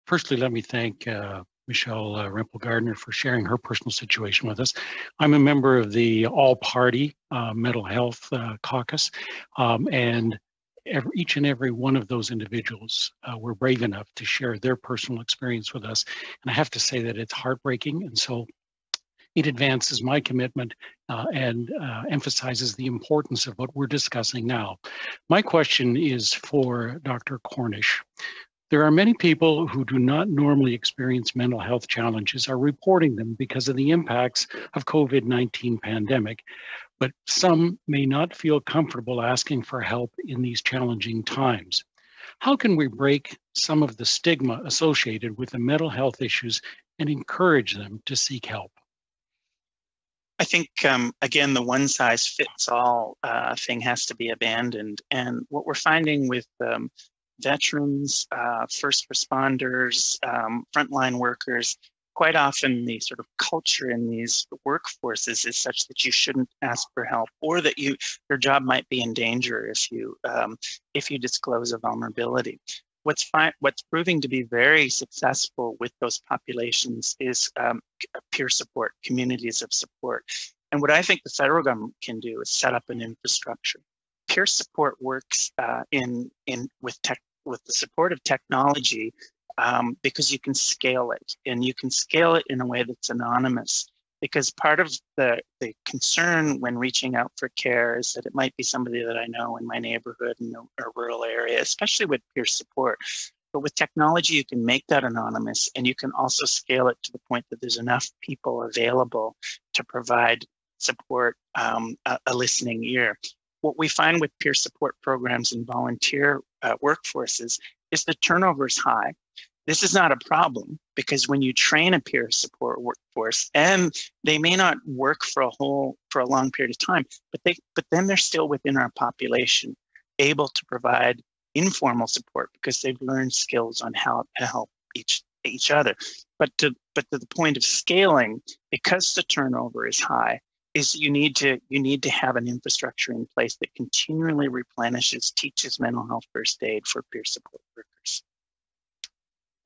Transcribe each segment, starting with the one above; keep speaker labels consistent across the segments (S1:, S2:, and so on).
S1: Firstly, let me thank Michelle Rempel-Gardner for sharing her personal situation with us. I'm a member of the All-Party Mental Health Caucus, and each and every one of those individuals were brave enough to share their personal experience with us. And I have to say that it's heartbreaking, and so it advances my commitment and emphasizes the importance of what we're discussing now. My question is for Dr. Cornish. There are many people who do not normally experience mental health challenges are reporting them because of the impacts of COVID-19 pandemic, but some may not feel comfortable asking for help in these challenging times. How can we break some of the stigma associated with the mental health issues and encourage them to seek help?
S2: I think, again, the one size fits all thing has to be abandoned. And what we're finding with veterans, first responders, frontline workers, quite often the sort of culture in these workforces is such that you shouldn't ask for help, or that your job might be in danger if you disclose a vulnerability. What's proving to be very successful with those populations is peer support, communities of support. And what I think the federal government can do is set up an infrastructure. Peer support works with the support of technology because you can scale it, and you can scale it in a way that's anonymous. Because part of the concern when reaching out for care is that it might be somebody that I know in my neighborhood in a rural area, especially with peer support. But with technology, you can make that anonymous, and you can also scale it to the point that there's enough people available to provide support, a listening ear. What we find with peer support programs and volunteer workforces is the turnover is high. This is not a problem, because when you train a peer support workforce, and they may not work for a long period of time, but then they're still within our population, able to provide informal support because they've learned skills on how to help each other. But to the point of scaling, because the turnover is high, is you need to have an infrastructure in place that continually replenishes, teaches mental health first aid for peer support workers.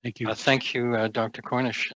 S1: Thank you.
S3: Thank you, Dr. Cornish.